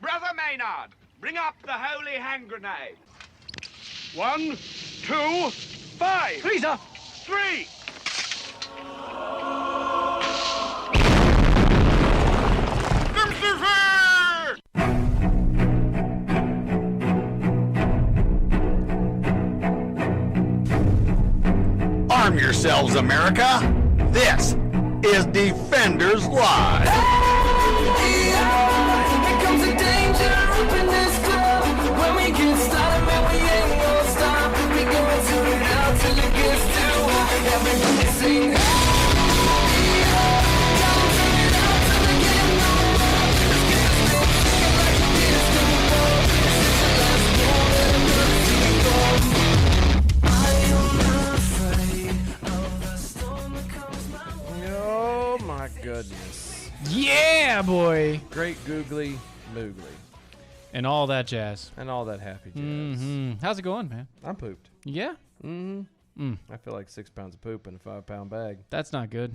Brother Maynard, bring up the holy hand grenade. 1, 2, 5. Please, sir. 3. Lucifer! Arm yourselves, America. This is Defenders Live. Here comes the danger up in this club. When we get started, man, we ain't gonna stop. We gonna turn it out till it gets too hot. Everybody sing. Oh my goodness. Yeah, boy. Great googly moogly. And all that jazz. And all that happy jazz. Mm-hmm. How's it going, man? I'm pooped. Yeah? I feel like 6 pounds of poop in a 5-pound bag. That's not good.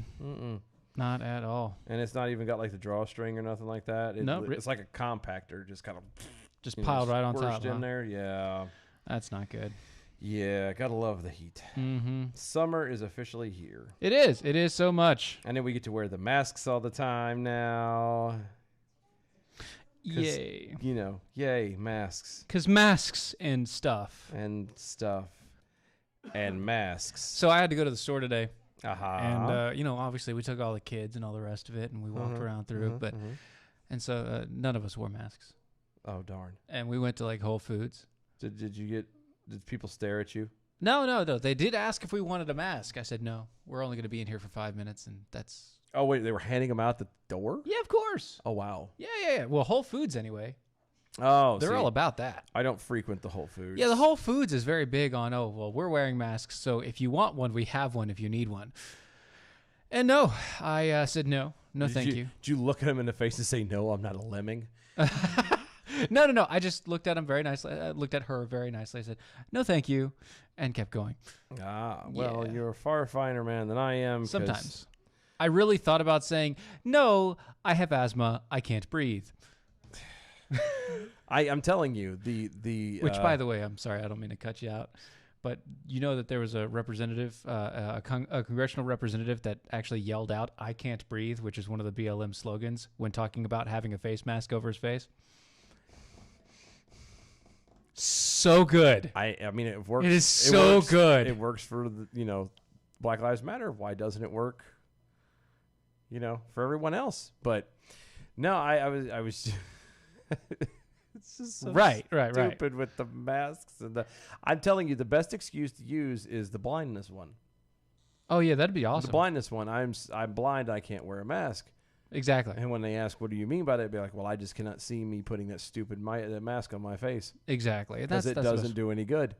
Not at all. And it's not even got like the drawstring or nothing like that. No, It's like a compactor, just kind of Just piled right on top. in Huh? there. Yeah. That's not good. Yeah, gotta love the heat. Mm-hmm. Summer is officially here. It is. It is so much. And then we get to wear the masks all the time now. Yay. You know, yay, masks. Because masks and stuff. And stuff. And masks. So I had to go to the store today. Aha. And, you know, obviously we took all the kids and all the rest of it, and we walked around through it. And so none of us wore masks. Oh, darn. And we went to, like, Whole Foods. Did people stare at you? No. They did ask if we wanted a mask. I said, no. We're only going to be in here for 5 minutes, and that's... Oh, wait, they were handing them out the door? Yeah, of course. Oh, wow. Yeah. Well, Whole Foods, anyway. Oh, They're all about that. I don't frequent the Whole Foods. Yeah, the Whole Foods is very big on, oh, well, we're wearing masks, so if you want one, we have one if you need one. And no, I said no. No, thank you. Did you look at him in the face and say, no, I'm not a lemming? No. I just looked at him very nicely. I looked at her very nicely. I said, no, thank you, and kept going. Well, Yeah. you're a far finer man than I am. Sometimes. I really thought about saying, no, I have asthma. I can't breathe. I'm telling you, the Which, by the way, I'm sorry, I don't mean to cut you out, but you know that there was a representative, a congressional representative that actually yelled out, I can't breathe, which is one of the BLM slogans when talking about having a face mask over his face. So good. I mean, it works. It is so good. It works for Black Lives Matter. Why doesn't it work? For everyone else. But no, I was. It's just so right. stupid with the masks and I'm telling you, the best excuse to use is the blindness one. Oh yeah, that'd be awesome. The blindness one. I'm blind. I can't wear a mask. Exactly. And when they ask, what do you mean by that? I'd be like, well, I just cannot see me putting that stupid mask on my face. Exactly. Because it doesn't do any good.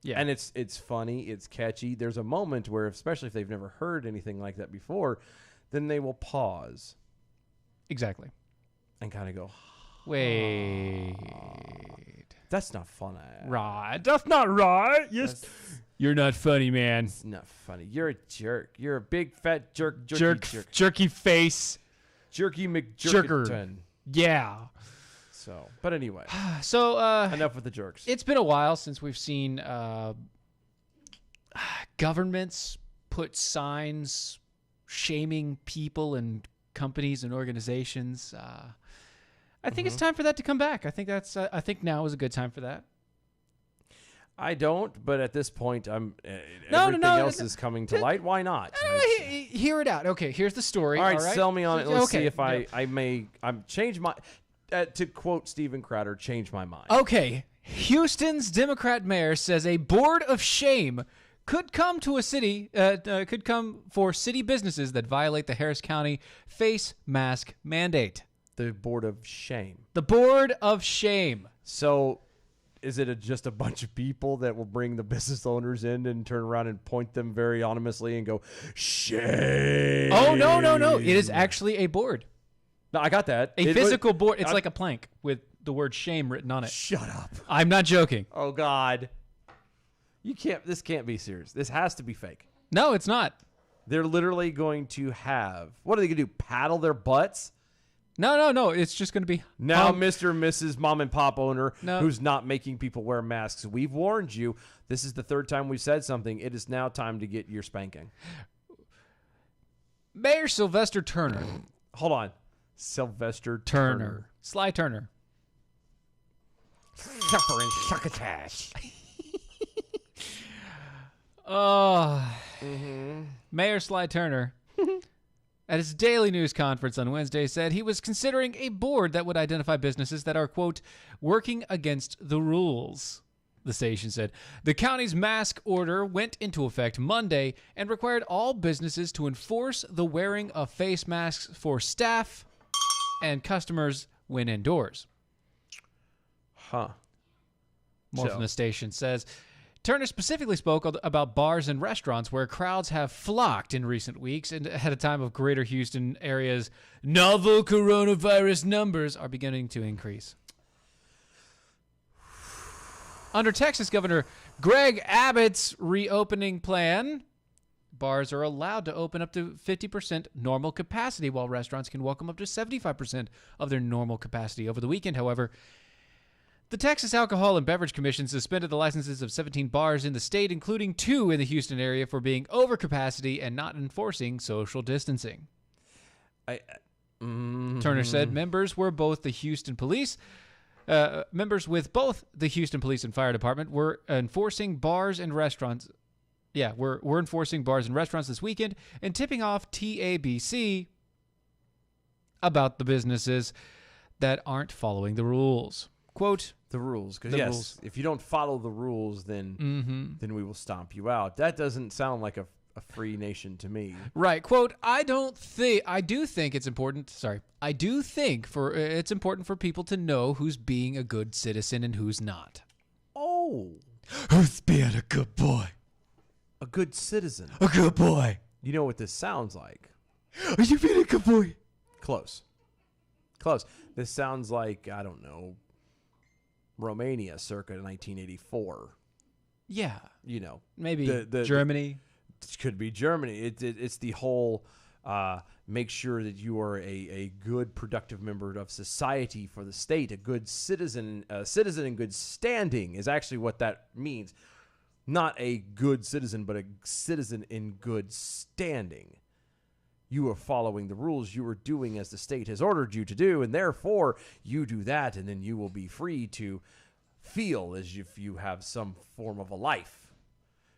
Yeah. And it's funny. It's catchy. There's a moment where, especially if they've never heard anything like that before, then they will pause. Exactly. And kind of go, wait. That's not funny. Right. That's not right. Yes. You're not funny, man. It's not funny. You're a jerk. You're a big fat jerk. Jerky face. Jerky McJerkerton. Yeah. So, but anyway. So, enough with the jerks. It's been a while since we've seen governments put signs shaming people and companies and organizations. I think it's time for that to come back. I think now is a good time for that. I don't, but at this point, everything else is coming to light. Why not? Hear it out. Okay, here's the story. All right, sell me on it. Let's see if I change my. To quote Steven Crowder, change my mind. Okay, Houston's Democrat mayor says a board of shame could come for city businesses that violate the Harris County face mask mandate. The board of shame. The board of shame. So, is it just a bunch of people that will bring the business owners in and turn around and point them very anonymously and go, shame? Oh, no. It is actually a board. No, I got that. A physical board. It's like a plank with the word shame written on it. Shut up. I'm not joking. Oh, God. This can't be serious. This has to be fake. No, it's not. They're literally going to have, what are they going to do? Paddle their butts No. It's just going to be Now, Mr. and Mrs. Mom and Pop owner No. who's not making people wear masks. We've warned you. This is the third time we've said something. It is now time to get your spanking. Mayor Sylvester Turner. Hold on. Sylvester Turner. Sly Turner. Supper and succotash. Oh. Mayor Sly Turner, at his daily news conference on Wednesday, said he was considering a board that would identify businesses that are, quote, working against the rules. The station said the county's mask order went into effect Monday and required all businesses to enforce the wearing of face masks for staff and customers when indoors. Huh. More from the station says Turner specifically spoke about bars and restaurants where crowds have flocked in recent weeks, and at a time of greater Houston area's novel coronavirus numbers are beginning to increase. Under Texas Governor Greg Abbott's reopening plan, bars are allowed to open up to 50% normal capacity, while restaurants can welcome up to 75% of their normal capacity. Over the weekend, however, the Texas Alcohol and Beverage Commission suspended the licenses of 17 bars in the state, including 2 in the Houston area, for being over capacity and not enforcing social distancing. Turner said members with both the Houston Police and Fire Department were enforcing bars and restaurants. Yeah, we're enforcing bars and restaurants this weekend and tipping off TABC about the businesses that aren't following the rules. Quote, the rules. Because, The yes, rules. if you don't follow the rules, then we will stomp you out. That doesn't sound like a free nation to me. right, quote, I do think it's important for people to know who's being a good citizen and who's not. Oh. Who's being a good boy? A good citizen. A good boy. You know what this sounds like? Are you being a good boy? Close. This sounds like, I don't know, Romania circa 1984. Yeah. You know. Maybe the Germany. It could be Germany. It's the whole make sure that you are a good, productive member of society for the state. A good citizen in good standing is actually what that means. Not a good citizen, but a citizen in good standing. You are following the rules. You are doing as the state has ordered you to do, and therefore you do that, and then you will be free to feel as if you have some form of a life,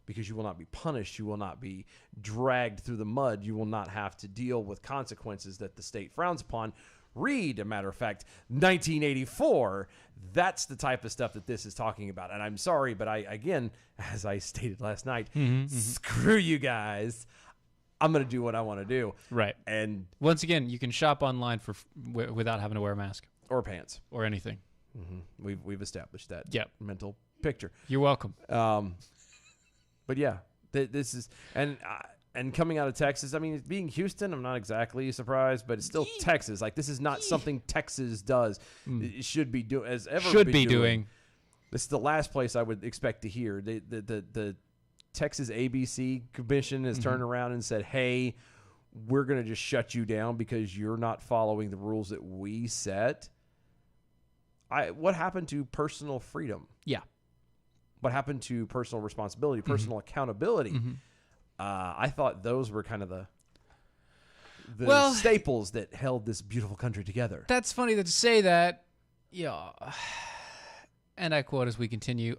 because you will not be punished. You will not be dragged through the mud. You will not have to deal with consequences that the state frowns upon. Read, a matter of fact, 1984. That's the type of stuff that this is talking about. And I'm sorry, but again, as I stated last night, screw you guys. I'm going to do what I want to do. Right. And once again, you can shop online without having to wear a mask or pants or anything. We've established that mental picture. You're welcome. But yeah, this is and coming out of Texas. I mean, being Houston, I'm not exactly surprised, but it's still Texas. Like, this is not something Texas does. It should be doing doing. This is the last place I would expect to hear. The Texas ABC Commission has turned around and said, "Hey, we're going to just shut you down because you're not following the rules that we set." What happened to personal freedom? Yeah. What happened to personal responsibility, personal accountability? I thought those were kind of the staples that held this beautiful country together. That's funny to say that. Yeah. And I quote as we continue,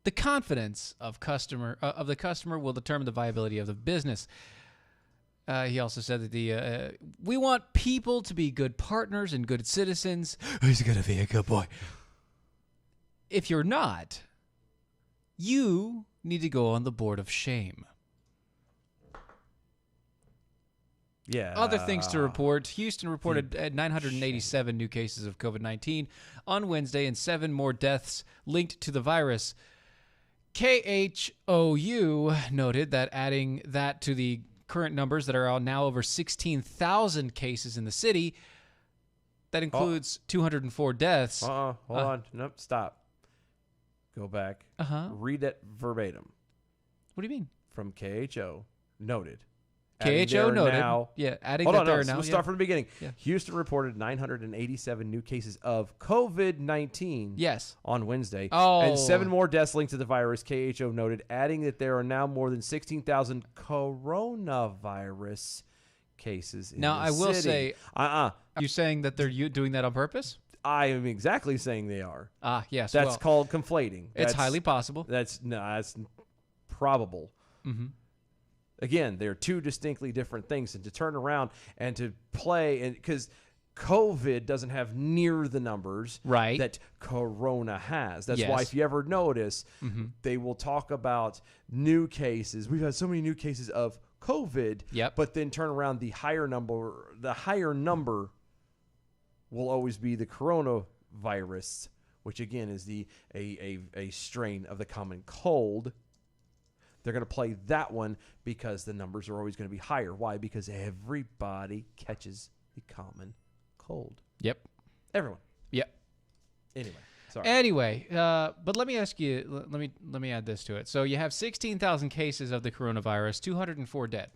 the confidence of the customer will determine the viability of the business. He also said that we want people to be good partners and good citizens. Who's going to be a good boy? If you're not, you need to go on the board of shame. Yeah. Other things to report. Houston reported 987 new cases of COVID-19 on Wednesday and 7 more deaths linked to the virus. KHOU noted that adding that to the current numbers that are now over 16,000 cases in the city, that includes 204 deaths. Hold on. Nope, stop. Go back. Read it verbatim. What do you mean? From KHO, noted Adding KHO there noted. now. Adding Hold that on, there no, are now. we'll start from the beginning. Yeah. Houston reported 987 new cases of COVID-19 Yes. on Wednesday. Oh. And 7 more deaths linked to the virus, KHO noted, adding that there are now more than 16,000 coronavirus cases in Now, the I will city. say, are you saying that they're doing that on purpose? I am exactly saying they are. Yes. That's well, called conflating. it's That's highly possible. That's probable. Mm-hmm. Again, they're two distinctly different things, and to turn around and to play, and because COVID doesn't have near the numbers Right. that Corona has. That's Yes. why if you ever notice, Mm-hmm. they will talk about new cases. We've had so many new cases of COVID, Yep. but then turn around, the higher number will always be the coronavirus, which again is a strain of the common cold. They're going to play that one because the numbers are always going to be higher. Why? Because everybody catches the common cold. Yep. Everyone. Yep. Anyway, sorry. Anyway, but let me ask you. Let me add this to it. So you have 16,000 cases of the coronavirus, 204 dead.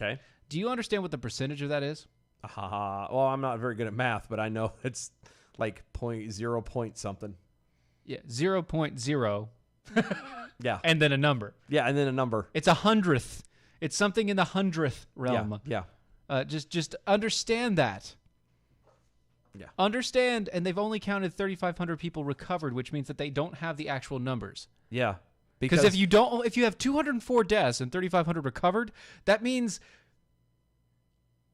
Okay. Do you understand what the percentage of that is? Well, I'm not very good at math, but I know it's like 0.0 point something. Yeah, 0.0. Yeah. And then a number. Yeah, and then a number. It's a hundredth. It's something in the hundredth realm. Yeah. Just understand that. Yeah. Understand, and they've only counted 3,500 people recovered, which means that they don't have the actual numbers. Yeah. Because if you have 204 deaths and 3,500 recovered, that means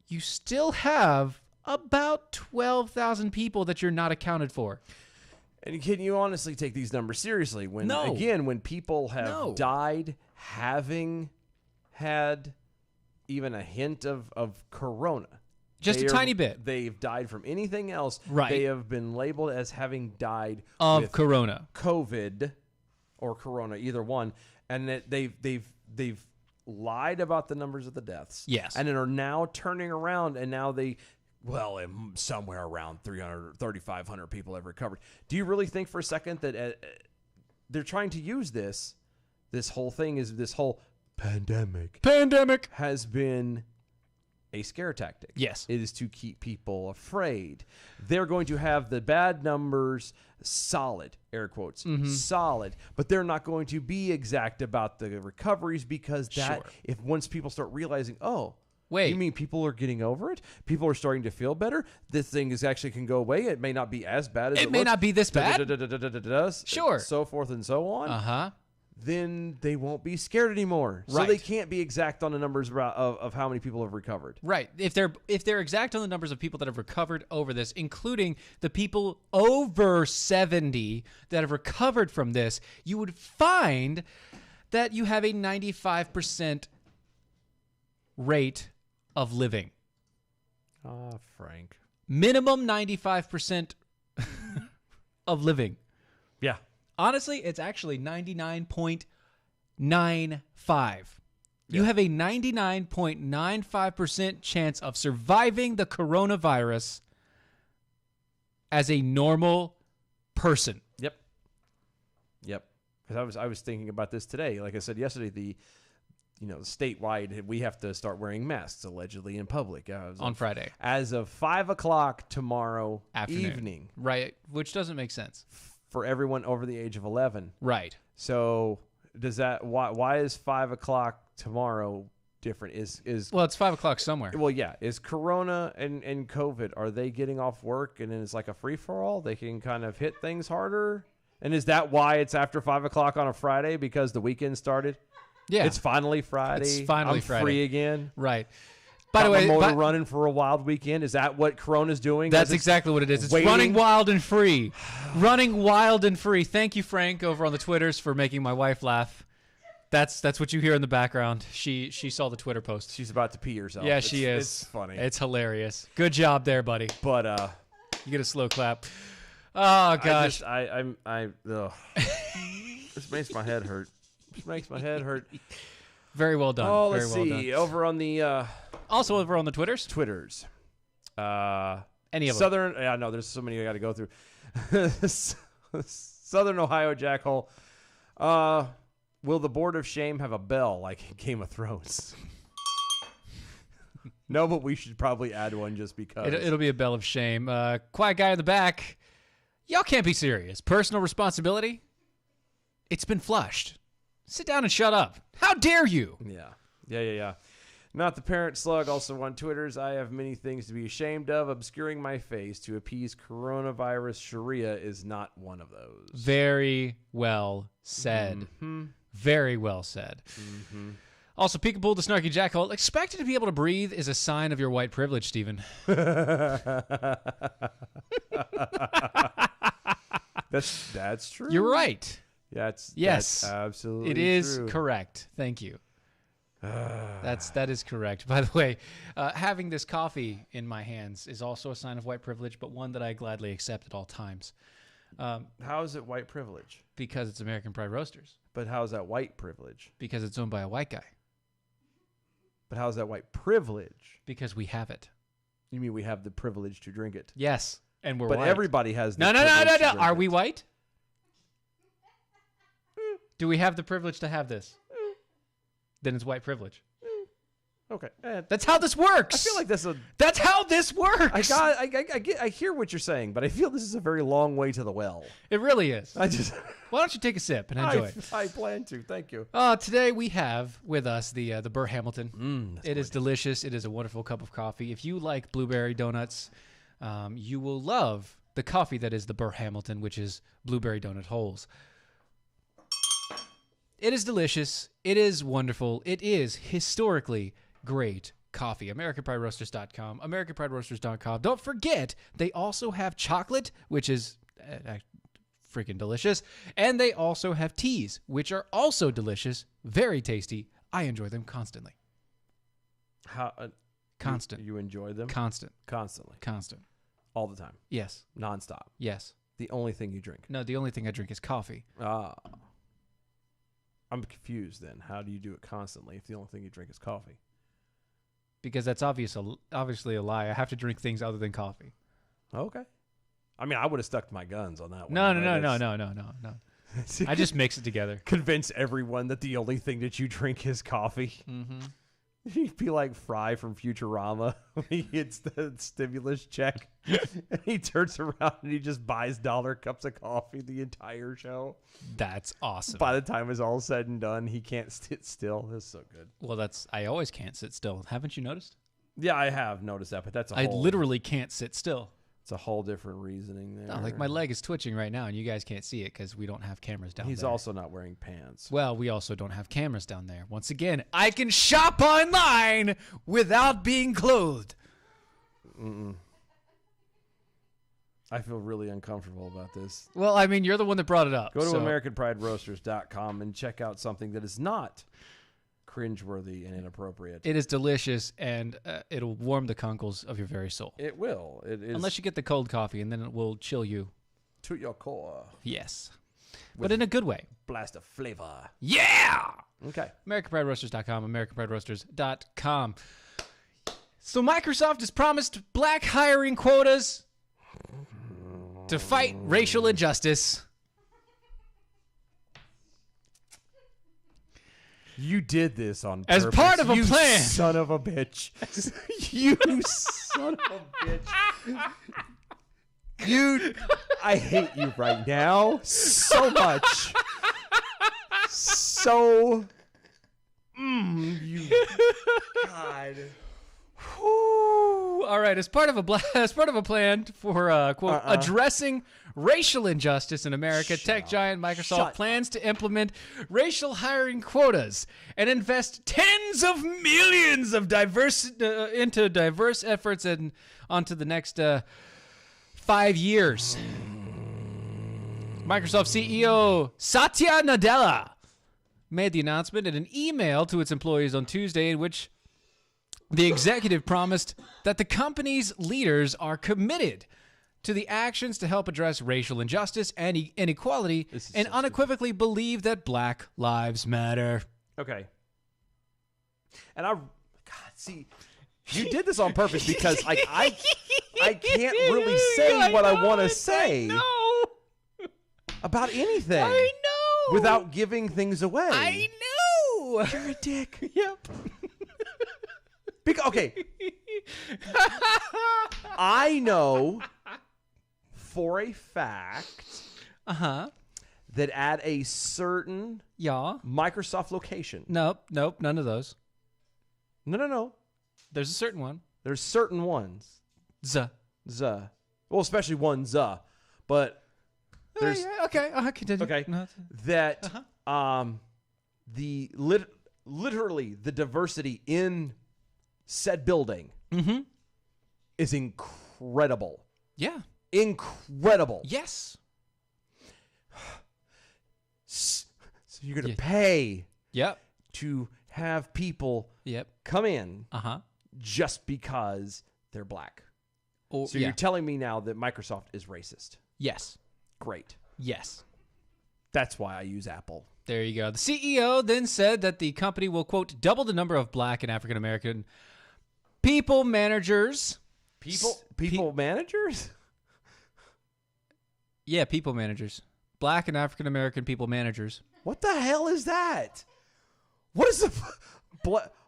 you still have about 12,000 people that you're not accounted for. And can you honestly take these numbers seriously? When people have died having had even a hint of corona. Just a tiny bit. They've died from anything else. Right. They have been labeled as having died Of with corona. COVID or corona, either one. And that they've lied about the numbers of the deaths. Yes. And then are now turning around, and now somewhere around 3,500 people have recovered. Do you really think for a second that they're trying to use this whole thing, is this whole pandemic has been a scare tactic? Yes. It is to keep people afraid. They're going to have the bad numbers solid, air quotes, solid, but they're not going to be exact about the recoveries, because if once people start realizing, wait, you mean people are getting over it? People are starting to feel better? This thing actually can go away. It may not be as bad as it may looks. not be this bad. Sure. So forth and so on. Uh-huh. Then they won't be scared anymore. Right. So they can't be exact on the numbers of how many people have recovered. Right. If they're exact on the numbers of people that have recovered over this, including the people over 70 that have recovered from this, you would find that you have a 95% rate of living. Frank. Minimum 95% of living. Yeah. Honestly, it's actually 99.95. You have a 99.95% chance of surviving the coronavirus as a normal person. Yep. Because I was thinking about this today. Like I said yesterday, statewide, we have to start wearing masks allegedly in public On Friday. as of 5:00 tomorrow Afternoon. evening, Right, which doesn't make sense. for everyone over the age of 11. Right. So does that why is 5:00 tomorrow different? Well, it's 5:00 somewhere. Well, yeah. Is Corona and COVID, are they getting off work and then it's like a free for all? They can kind of hit things harder. And is that why it's after 5:00 on a Friday, because the weekend started? Yeah. It's finally Friday. It's finally I'm Friday. free again. Right. By the Got way, my motor running for a wild weekend. Is that what Corona's doing? that's Is it exactly what it is. It's waiting? running wild and free. Running wild and free. Thank you, Frank, over on the Twitters for making my wife laugh. That's what you hear in the background. She saw the Twitter post. She's about to pee herself. Yeah, she is. It's funny. It's hilarious. Good job there, buddy. But You get a slow clap. Oh gosh. This makes my head hurt. Very well done. Oh, Very let's well see. done. Over on the Also over on the Twitters. Twitters. Any of them. Southern. Yeah, no, there's so many I got to go through. Southern Ohio Jackhole. Will the Board of Shame have a bell like in Game of Thrones? No, but we should probably add one just because. It'll be a bell of shame. Quiet guy in the back. Y'all can't be serious. Personal responsibility? It's been flushed. Sit down and shut up. How dare you? Yeah. Not the parent slug. Also on Twitters, I have many things to be ashamed of. Obscuring my face to appease coronavirus Sharia is not one of those. Very well said. Very well said. Also, Peekaboo the Snarky Jackhole. Expected to be able to breathe is a sign of your white privilege, Stephen. That's true. You're right. Yes, Yes. that's absolutely It is true. correct. Thank you. That is correct. By the way, having this coffee in my hands is also a sign of white privilege, but one that I gladly accept at all times. How is it white privilege? Because it's American Pride Roasters. But how is that white privilege? Because it's owned by a white guy. But how is that white privilege? Because we have it. You mean we have the privilege to drink it? Yes. And we're But white. everybody has the No. privilege to drink Are it. we white? Do we have the privilege to have this? Then it's white privilege. Okay. That's how this works. I feel like That's how this works. I hear what you're saying, but I feel this is a very long way to the well. It really is. Why Why don't you take a sip and enjoy it? I plan to. Thank you. Today we have with us the Burr Hamilton. It is delicious. It is a wonderful cup of coffee. If you like blueberry donuts, you will love the coffee that is the Burr Hamilton, which is blueberry donut holes. It is delicious. It is wonderful. It is historically great coffee. AmericanPrideRoasters.com. AmericanPrideRoasters.com. Don't forget, they also have chocolate, which is freaking delicious. And they also have teas, which are also delicious. Very tasty. I enjoy them constantly. How Constant. You enjoy them? Constant. Constantly. Constant. All the time. Yes. Nonstop. Yes. The only thing you drink. No, the only thing I drink is coffee. I'm confused then. How do you do it constantly if the only thing you drink is coffee? Because that's obviously a lie. I have to drink things other than coffee. Okay. I mean, I would have stuck to my guns on that one. No. I just mix it together. Convince everyone that the only thing that you drink is coffee. Mm-hmm. He'd be like Fry from Futurama when he gets the stimulus check and he turns around and he just buys dollar cups of coffee the entire show. That's awesome. By the time it's all said and done, he can't sit still. It's so good. Well, I always can't sit still. Haven't you noticed? Yeah, I have noticed that, but that's I literally can't sit still. It's a whole different reasoning there. No, like my leg is twitching right now, and you guys can't see it because we don't have cameras down there. He's also not wearing pants. Well, we also don't have cameras down there. Once again, I can shop online without being clothed. I feel really uncomfortable about this. Well, I mean, you're the one that brought it up. Go to AmericanPrideRoasters.com and check out something that is not cringeworthy and inappropriate. It is delicious, and it'll warm the conkles of your very soul. It will. It is. Unless you get the cold coffee, and then it will chill you. To your core. Yes. But in a good way. Blast of flavor. Yeah! Okay. AmericanPrideRoasters.com, AmericanPrideRoasters.com. So Microsoft has promised black hiring quotas to fight racial injustice. You did this on As purpose. part of a you plan. Son of a bitch. You son of a bitch. You, I hate you right now so much. So, you, God. Whew. All right, as part of a plan for quote addressing racial injustice in America, tech giant Microsoft plans to implement racial hiring quotas and invest tens of millions of into diverse efforts and onto the next 5 years. Microsoft CEO Satya Nadella made the announcement in an email to its employees on Tuesday, in which the executive promised that the company's leaders are committed to the actions to help address racial injustice and inequality and unequivocally believe that Black Lives Matter. Okay. And see, you did this on purpose because I can't really say what I want to say about anything. I know. Without giving things away. I know. You're a dick. Yep. Okay, I know for a fact that at a certain Yeah. Microsoft location. Nope. None of those. No. There's a certain one. There's certain ones. Z. Well, especially one but there's Okay. Continue. okay No, that the literally the diversity in said building is incredible. Yeah. Incredible. Yes. So you're gonna pay Yep. to have people Yep. come in Uh-huh. just because they're black. Or, So you're telling me now that Microsoft is racist. Yes. Great. Yes. That's why I use Apple. There you go. The CEO then said that the company will, quote, double the number of black and African American people managers. People managers? Yeah, people managers. Black and African American people managers. What the hell is that? What is the...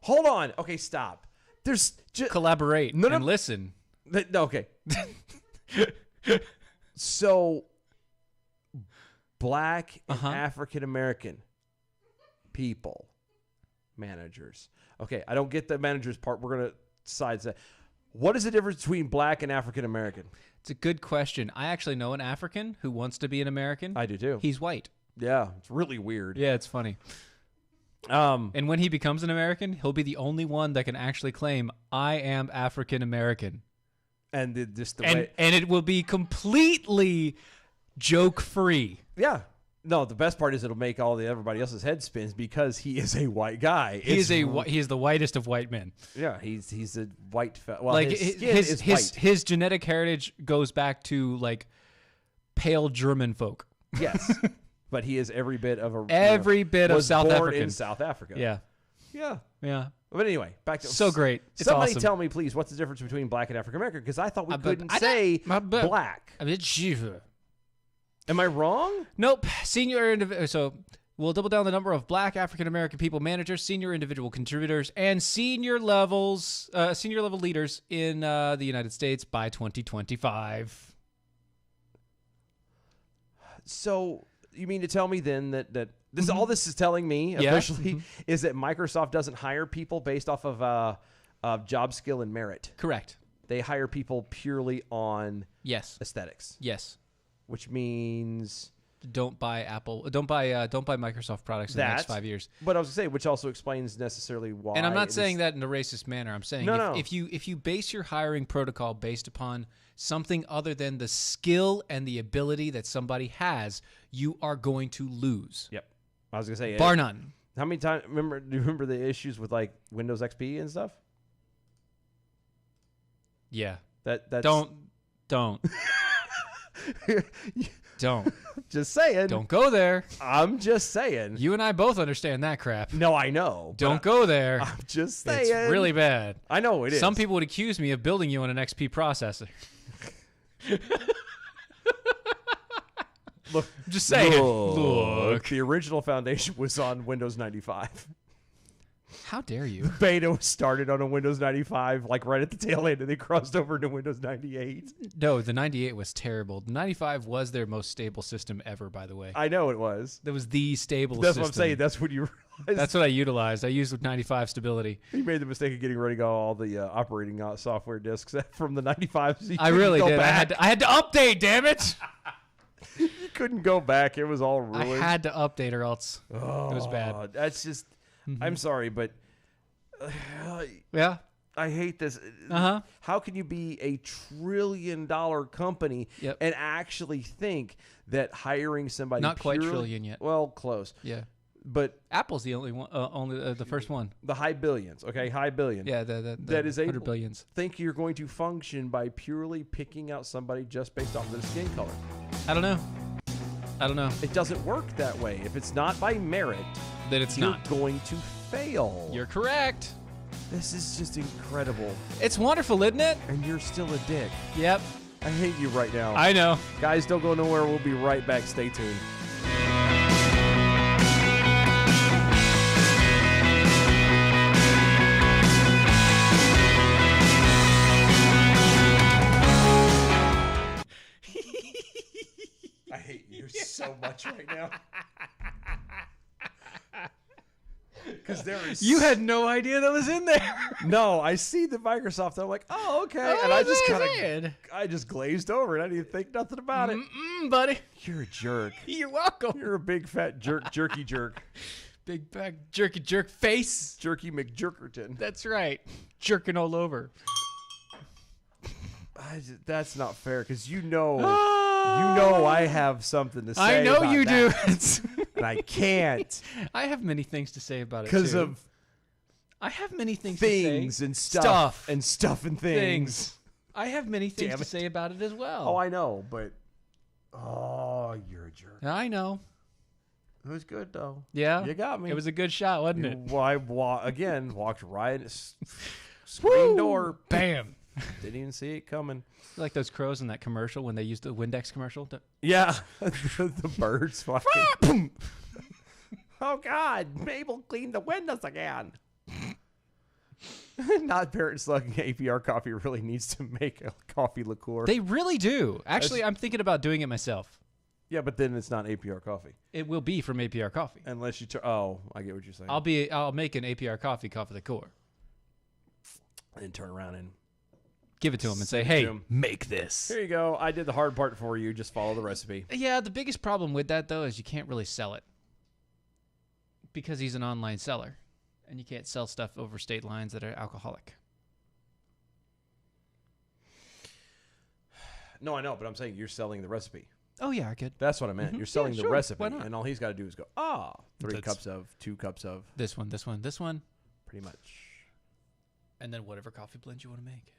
Hold on. Okay, stop. There's just... Collaborate No. and listen. No, okay. So, black and African American people, managers. Okay, I don't get the managers part. We're going to side that. What is the difference between black and African American? It's a good question. I actually know an African who wants to be an American. I do too. He's white. Yeah, it's really weird. Yeah, it's funny. And when he becomes an American, he'll be the only one that can actually claim, I am African American. And the way... And it will be completely joke-free. Yeah. No, the best part is it'll make everybody else's head spins because he is a white guy. He is the whitest of white men. Yeah, he's a white fella. Well, like his skin is white. His genetic heritage goes back to like pale German folk. Yes. But he is every bit of South born African. in South Africa. Yeah. Yeah. But anyway, back to so great. It's somebody awesome. tell me, please, what's the difference between black and African American? Because I thought we couldn't say black. Am I wrong? Nope. So we'll double down the number of black African American people managers, senior individual contributors, and senior level leaders in the United States by 2025. So you mean to tell me then that this all this is telling me officially is that Microsoft doesn't hire people based off of job skill and merit? Correct. They hire people purely on aesthetics. Yes. Which means don't buy Microsoft products in the next 5 years. But I was going to say, which also explains necessarily why. And I'm not saying that in a racist manner. I'm saying if you base your hiring protocol based upon something other than the skill and the ability that somebody has, you are going to lose. Yep. I was going to say, bar none. How many times do you remember the issues with like Windows XP and stuff? Yeah. That's don't. Don't. Just saying. Don't go there. I'm just saying. You and I both understand that crap. No, I know. Don't go there. I'm just saying. It's really bad. I know it is. Some people would accuse me of building you on an XP processor. Look, just saying. Look, the original foundation was on Windows 95. How dare you? Beta was started on a Windows 95, like right at the tail end, and they crossed over to Windows 98. No, the 98 was terrible. The 95 was their most stable system ever, by the way. I know it was. That was the stable That's system. what I'm saying. That's what you realized. That's what I utilized. I used 95 stability. You made the mistake of getting rid of all the operating software disks from the 95. So I really did. I had to update, damn it. You couldn't go back. It was all ruined. I had to update or else it was bad. That's just... I'm sorry, but yeah, I hate this. How can you be a $1 trillion company and actually think that hiring somebody not quite trillion yet? Well, close. Yeah, but Apple's the only one, the first one. The high billions, okay, high billion. Yeah, that is 100 billions. Think you're going to function by purely picking out somebody just based off their skin color? I don't know. It doesn't work that way. If it's not by merit, then you're going to fail. You're correct. This is just incredible. It's wonderful, isn't it? And you're still a dick. Yep. I hate you right now. I know. Guys, don't go nowhere. We'll be right back. Stay tuned. You had no idea that was in there. No, I see the Microsoft. I'm like, oh, okay. Oh, And I just that's kind it. I just glazed over it. I didn't think nothing about it. Buddy. You're a jerk. You're welcome. You're a big fat jerky jerk. Big back jerk face. Jerky McJerkerton. That's right. Jerking all over. That's not fair because you know I have something to say. I know about you that, do. and I can't I have many things to say about it because too. of I have many things things to say. and stuff and things. I have many things Damn to it. say about it as well. Oh, I know, but you're a jerk. I know. It was good though. Yeah, You got me. It was a good shot, wasn't it? Well, I walked right in the screen door. Bam. Didn't even see it coming. Like those crows in that commercial when they used the Windex commercial. Yeah, the birds fucking. Oh God, Mabel cleaned the windows again. Not Parrot Slugging APR Coffee really needs to make a coffee liqueur. They really do. Actually, I'm thinking about doing it myself. Yeah, but then it's not APR coffee It will be from APR Coffee. unless you. I get what you're saying. I'll make an APR coffee liqueur. And turn around and Give it to him and say, Send it "Hey, to him. make this." here you go. I did the hard part for you. Just follow the recipe. Yeah, the biggest problem with that though is you can't really sell it because he's an online seller, and you can't sell stuff over state lines that are alcoholic. No, I know, but I'm saying you're selling the recipe. Oh yeah, I could. That's what I meant. You're selling the sure. recipe, Why not? and all he's got to do is go, 3 That's- cups of, 2 cups of, This one, pretty much. and then whatever coffee blend you want to make.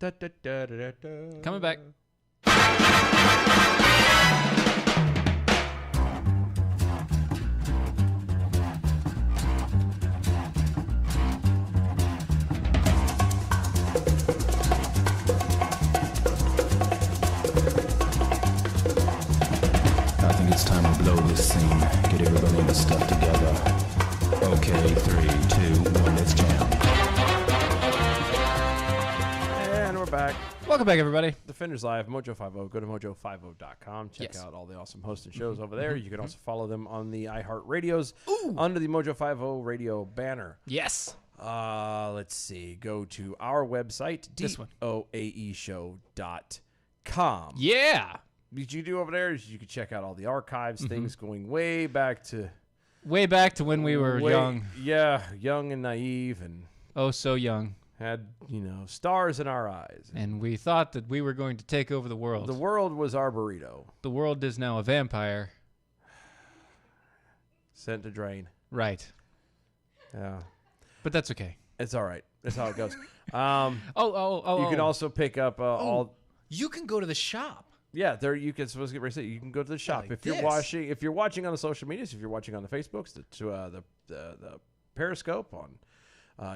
Da, da, da, da, da, da. Coming back. I think it's time to blow this scene. Get everybody in the stuff together. Okay, 3, 2, 1, let's jam. And we're back. Welcome back, everybody. Defenders Live, Mojo50. Go to mojo50.com. Check Yes. out all the awesome hosts and shows over there. You can also follow them on the iHeartRadios under the Mojo50 radio banner. Yes. Let's see. Go to our website, This one. doaeshow.com. Yeah. What you do over there is you can check out all the archives, Mm-hmm. things going way back to Way back to when we were young. Yeah, young and naive and Oh, so young. had, stars in our eyes. And we thought that we were going to take over the world. The world was our burrito. The world is now a vampire. Sent to drain. Right. Yeah. But that's okay. It's all right. That's how it goes. You You can also pick up all. You can go to the shop. Yeah, there you can. Supposed to get ready to say you can go to the shop like if you're this. watching. If you're watching on the social medias, if you're watching on the Facebooks, the Periscope on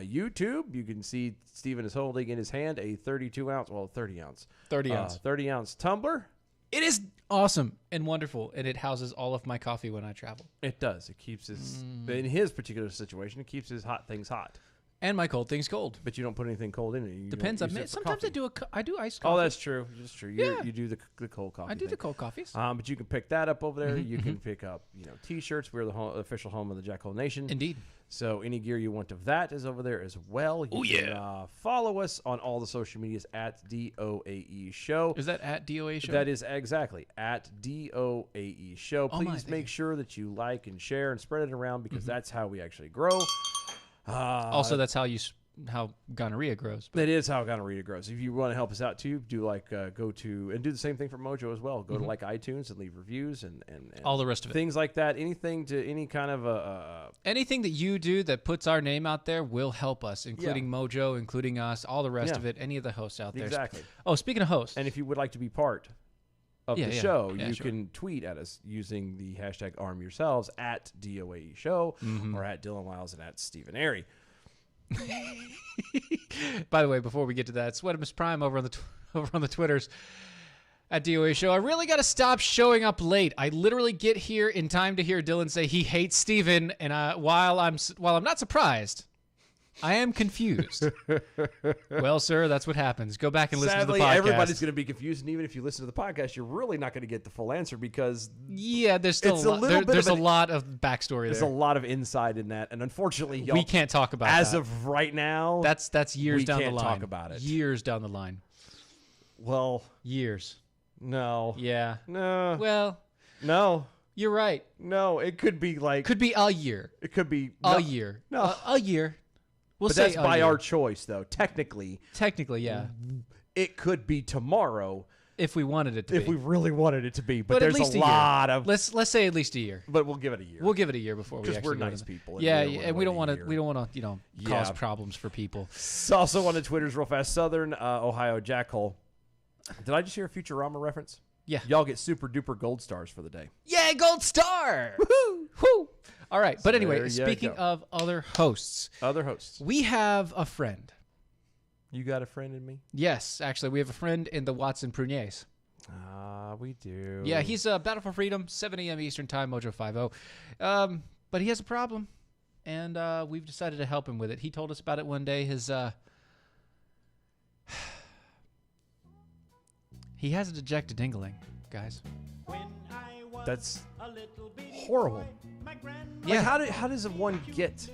YouTube, you can see Steven is holding in his hand a 30 ounce 30 ounce tumbler. It is awesome and wonderful, and it houses all of my coffee when I travel. It does. It keeps his in his particular situation. It keeps his hot things hot, And my cold things cold. but you don't put anything cold in it. You Depends. don't use it for Sometimes coffee. I do iced coffee. Oh, that's true. That's true. Yeah. You do the cold coffee. I do the thing. cold coffees. But you can pick that up over there. You can pick up, T-shirts. We're the official home of the Jackhole Nation. Indeed. So any gear you want of that is over there as well. You can follow us on all the social medias at DOAE Show. Is that at DOA show? That is exactly at DOAE Show. Oh, my, Please thank make you. sure that you like and share and spread it around because that's how we actually grow. Also, that's how gonorrhea grows. That is how gonorrhea grows. If you want to help us out too, do go to and do the same thing for Mojo as well. Go to iTunes and leave reviews and All the rest of it. things like that. Anything to any kind of Anything that you do that puts our name out there will help us, including Mojo, including us, all the rest Yeah. of it, any of the hosts out there. Exactly. Oh, speaking of hosts. And if you would like to be part of Yeah, the yeah. show, Yeah, you sure. can tweet at us using the hashtag @ArmYourselves at DOAE Show or at Dylan Lyles and at Stephen Airy. By the way, before we get to that, Sweatimus Prime over on the Twitters at DOA Show. I really got to stop showing up late. I literally get here in time to hear Dylan say he hates Steven, and while I'm not surprised, I am confused. Well, sir, that's what happens. Go back and listen Sadly, to the podcast. everybody's going to be confused, and even if you listen to the podcast, you're really not going to get the full answer because Yeah, there's still It's a a lot, little bit there's of a lot of backstory there's there. a lot of inside in that, and unfortunately, y'all, We can't talk about as that. of right now. That's years we down can't the line. talk about it. Years down the line. well, Years. no, Yeah. no, Well, no, you're right. no. It could be like Could be a year. it could be A no, year. No. A year. We'll but say that's a by year. our choice, though. Technically, Technically, yeah. it could be tomorrow If we wanted it to if be. we really wanted it to be. But, But at there's least a a year. lot of. Let's say at least a year. But we'll give it a year. We'll give it a year before we Because actually we're go to nice the- people, and Yeah, we don't wanna and we don't wait a want to. year. We don't want to. Cause Yeah. problems for people. Also on the Twitters, real fast. Southern Ohio Jackhole. Did I just hear a Futurama reference? Yeah. Y'all get super duper gold stars for the day. Yeah, gold star. Woohoo! Woo! All right, but anyway, there you speaking go. of other hosts, Other hosts. we have a friend. You got a friend in me? Yes, actually, we have a friend in the Watson Pruniers. We do. Yeah, he's Battle for Freedom, 7 a.m. Eastern Time, Mojo 50. But he has a problem, and we've decided to help him with it. He told us about it one day. He has a dejected dingling, guys. That's horrible. Yeah. Like, how does one get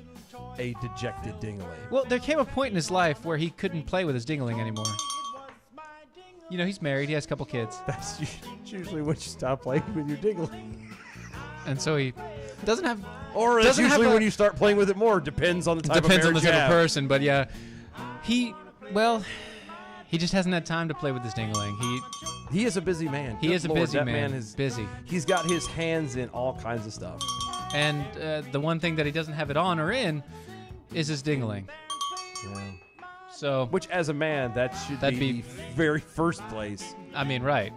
a dejected dingling? Well, there came a point in his life where he couldn't play with his dingling anymore. You know, he's married. He has a couple kids. That's usually when you stop playing with your dingling. And so he doesn't have... Or it's Doesn't have usually a- when you start playing with it more. Depends on the type Depends of on the marriage type you of have. person, but yeah. He just hasn't had time to play with his dingling. He is a busy man. He Good is a Lord, busy that man. is Busy. He's got his hands in all kinds of stuff. And the one thing that he doesn't have it on or in is his dingling. Yeah. So, Which, as a man, that should That'd be be- the very first place I mean, right.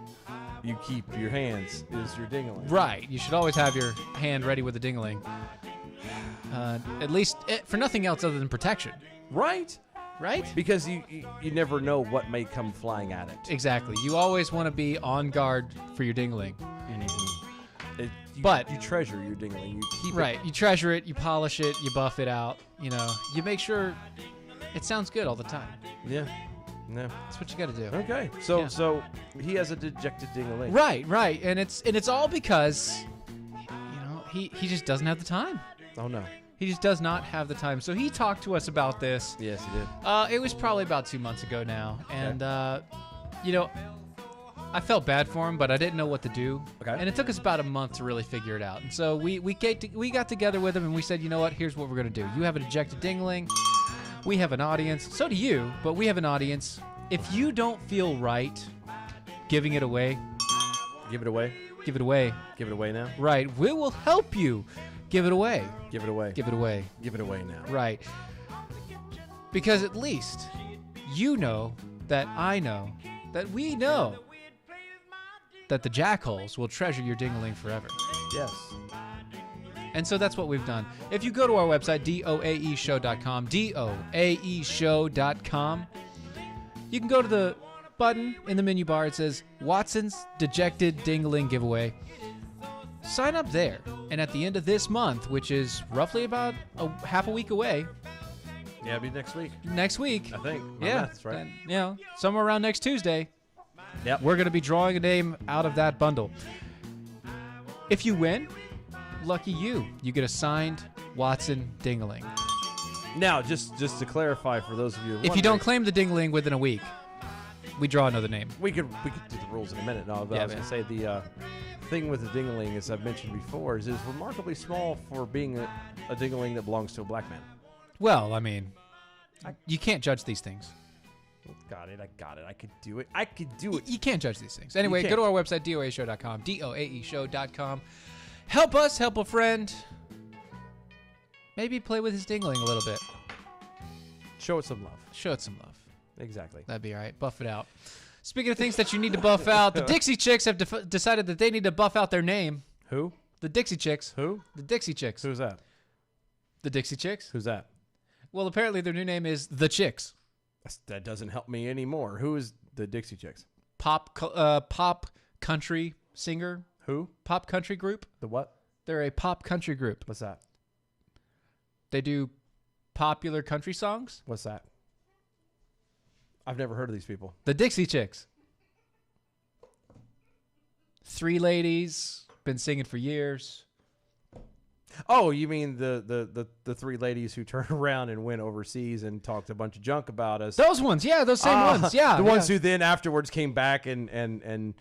you keep your hands is your dingling. Right. You should always have your hand ready with the dingling. At least, for nothing else other than protection. Right? Right? Because you never know what may come flying at it. Exactly. You always want to be on guard for your dingling. But- you treasure your dingling. You keep Right. You treasure it, you polish it, you buff it out. You know, you make sure it sounds good all the time. it. Yeah. No. That's what you got to do. Okay. So Yeah. so he has a dejected dingling. Right, right. And it's all because he just doesn't have the time. Oh no. He just does not have the time. So he talked to us about this. Yes, he did. It was probably about 2 months ago now. And I felt bad for him, but I didn't know what to do. Okay. And it took us about a month to really figure it out. And so we got together with him and we said, you know what? Here's what we're gonna do. You have a dejected dingling. We have an audience. So do you, but we have an audience. If you don't feel right giving it away, Give it away. give it away. Give it away now. Right. We will help you give it away. Give it away. Give it away. Give it away now. Right. Because at least you know that I know that we know that the jackholes will treasure your dingling forever. Yes. And so that's what we've done. If you go to our website, doaeshow.com, doaeshow.com, you can go to the button in the menu bar. It says Watson's Dejected Dingling Giveaway. Sign up there. And at the end of this month, which is roughly about half a week away, Yeah, it'll be next week. next week, I think. My yeah, math's right. then, somewhere around next Tuesday, Yep. we're going to be drawing a name out of that bundle. If you win, lucky you. You get a signed Watson Dingling. Now, just to clarify for those of you, If you don't claim the Dingling within a week, we draw another name. we could do the rules in a minute. No, but Yeah, I was man. gonna say the thing with the dingling, as I've mentioned before, is remarkably small for being a dingling that belongs to a black man. Well, I mean, you can't judge these things. Got it. I got it. I could do it. I could do it. You can't judge these things. Anyway, You go to can't. our website, doaeshow.com, doaeshow.com. Help us help a friend. Maybe play with his dingling a little bit. Show it some love. Show it some love. Exactly. That'd be all right. Buff it out. Speaking of things that you need to buff out, the Dixie Chicks have decided that they need to buff out their name. Who? The Dixie Chicks. Who? The Dixie Chicks. Who's that? The Dixie Chicks? Who's that? Well, apparently their new name is The Chicks. That doesn't help me anymore. Who is the Dixie Chicks? Pop country singer. Who? Pop country group. The what? They're a pop country group. What's that? They do popular country songs? What's that? I've never heard of these people. The Dixie Chicks. 3 ladies, been singing for years. Oh, you mean the 3 ladies who turned around and went overseas and talked a bunch of junk about us? Those ones, yeah, those same ones, yeah. The ones who then afterwards came back and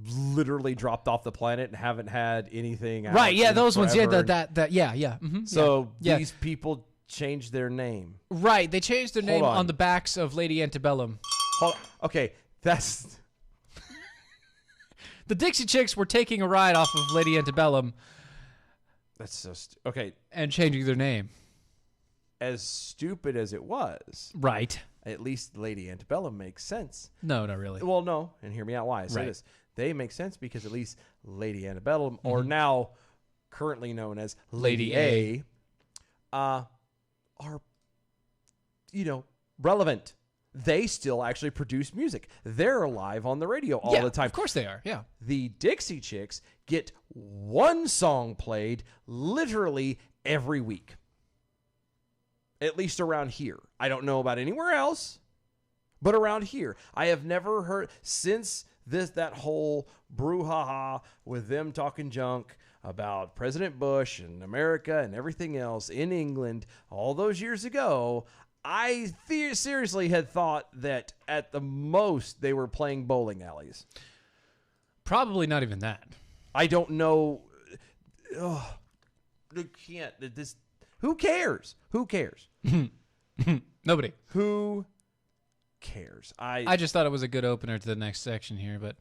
literally dropped off the planet and haven't had anything out right, yeah, in those ones, yeah, forever. that yeah. Mm-hmm, So yeah. these people changed their name. Right, they changed their name on. on the backs of Lady Antebellum. Hold on. Okay, that's The Dixie Chicks were taking a ride off of Lady Antebellum just okay. and changing their name. As stupid as it was, Right. at least Lady Antebellum makes sense. No, not really. Well, no, and hear me out why I say Right. this. They make sense because at least Lady Antebellum, or now currently known as Lady Lady A, are, relevant. They still actually produce music. They're alive on the radio all yeah, the time. Of course they are, yeah. The Dixie Chicks get one song played literally every week. At least around here. I don't know about anywhere else, but around here. I have never heard, since that whole brouhaha with them talking junk about President Bush and America and everything else in England all those years ago, I seriously had thought that at the most they were playing bowling alleys. Probably not even that. I don't know. You can't. Who cares? Who cares? Nobody. Who cares? I just thought it was a good opener to the next section here, but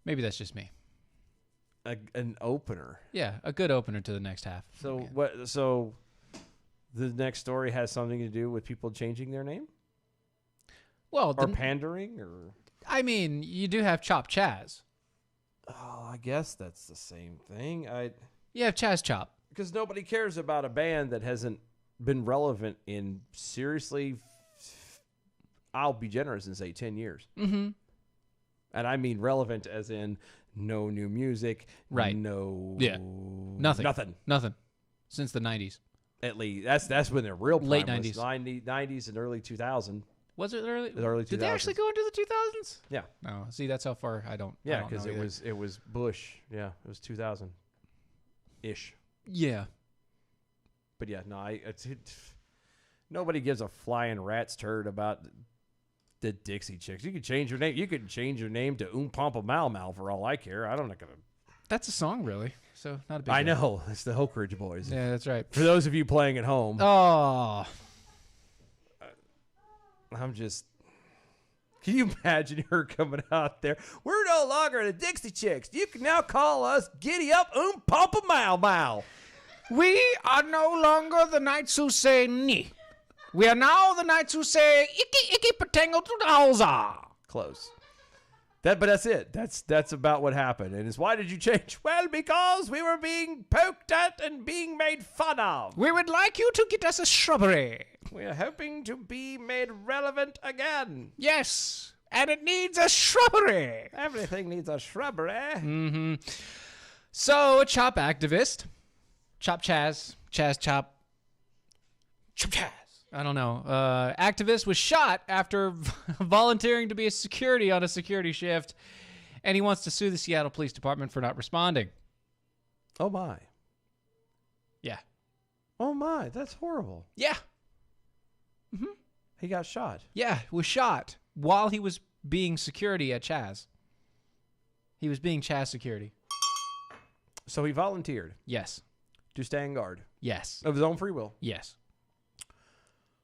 maybe that's just me. An opener. Yeah, a good opener to the next half. So Yeah. what? So the next story has something to do with people changing their name Well, or pandering, or I mean, you do have Chop Chaz. I guess that's the same thing. You have Chaz Chop. Because nobody cares about a band that hasn't been relevant in seriously. I'll be generous and say 10 years. Mm-hmm. And I mean relevant as in no new music. Right. No. Yeah. Nothing. Nothing. Since the 90s. At least that's when their real prime Late was 90s. 90s and early 2000. Was it early? The early Did they actually 2000s. go into the 2000s? Yeah. No. See, that's how far I don't. Yeah, I don't because know either. it was Bush. Yeah, it was 2000 ish. Yeah. But yeah, no, nobody gives a flying rat's turd about the Dixie Chicks. You could change your name. You could change your name to Pampa Mal Mal for all I care. I'm not gonna. That's a song, really. So not a big I deal. know it's the Oak Ridge Boys. Yeah, that's right. For those of you playing at home, Oh. I'm just. Can you imagine her coming out there? We're no longer the Dixie Chicks. You can now call us Giddy Up Pampa Mal Mal. We are no longer the knights who say ni. We are now the knights who say icky icky patango to the hausa. Close. But that's it. That's about what happened. And it's why did you change? Well, because we were being poked at and being made fun of. We would like you to get us a shrubbery. We're hoping to be made relevant again. Yes, and it needs a shrubbery. Everything needs a shrubbery. Mm-hmm. So, a chop activist, Chop Chaz, Chaz Chop, Chop Chaz. I don't know. Activist was shot after volunteering to be a security on a security shift, and he wants to sue the Seattle Police Department for not responding. Oh, my. Yeah. Oh, my. That's horrible. Yeah. He got shot. Yeah, was shot while he was being security at Chaz. He was being Chaz security. So he volunteered Yes. to stand guard Yes. of his own free will Yes.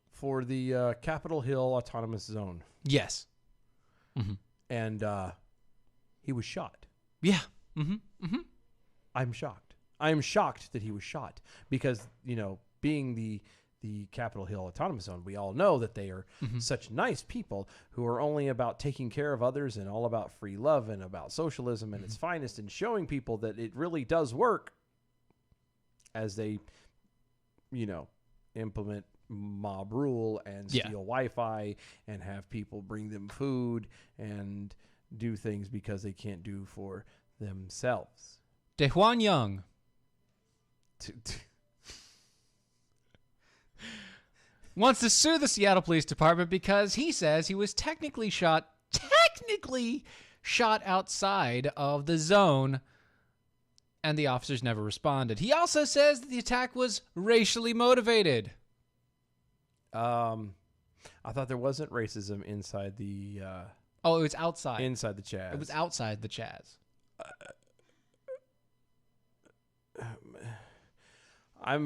for the Capitol Hill Autonomous Zone. Yes. And he was shot. Yeah. Mm-hmm. Mm-hmm. I'm shocked. I am shocked that he was shot because, being the Capitol Hill Autonomous Zone, we all know that they are such nice people who are only about taking care of others and all about free love and about socialism and its finest and showing people that it really does work as they, implement mob rule and steal Wi-Fi and have people bring them food and do things because they can't do for themselves. DeHuan Young. wants to sue the Seattle Police Department because he says he was technically shot outside of the zone, and the officers never responded. He also says that the attack was racially motivated. I thought there wasn't racism inside the It was outside. inside the Chaz. It was outside the Chaz.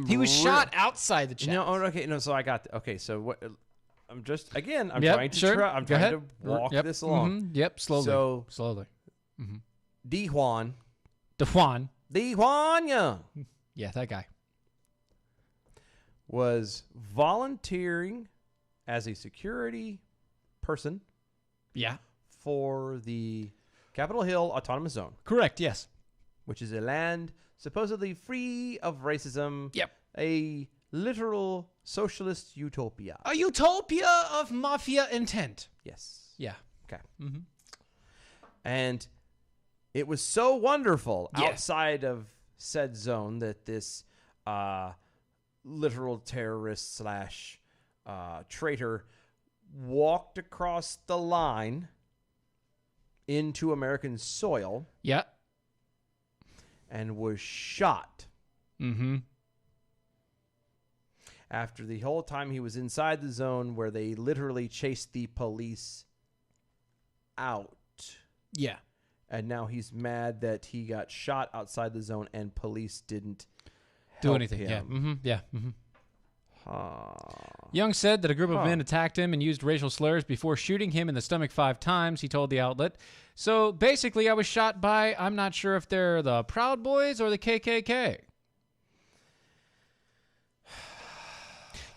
He was shot outside the Chaz. No, okay, no. So I got so what? I'm just again. I'm Yep, trying to sure. I'm Go trying ahead. to walk Yep. this along. Mhm. Yep, slowly. So slowly. Juan DeJuan. Young Yeah, that guy. was volunteering as a security person Yeah. for the Capitol Hill Autonomous Zone, Correct, yes. which is a land supposedly free of racism. Yep. A literal socialist utopia. A utopia of mafia intent. Yes. Yeah. Okay. Mhm. And it was so wonderful Yeah. outside of said zone that this literal terrorist slash traitor walked across the line into American soil Yeah. and was shot. Mm-hmm. After the whole time he was inside the zone where they literally chased the police out. Yeah. And now he's mad that he got shot outside the zone and police didn't Do help anything. Yeah. him. Mm-hmm. Yeah. Mm-hmm. Huh. Young said that a group of Huh. men attacked him and used racial slurs before shooting him in the stomach 5 times, he told the outlet. So basically, I was shot by, I'm not sure if they're the Proud Boys or the KKK.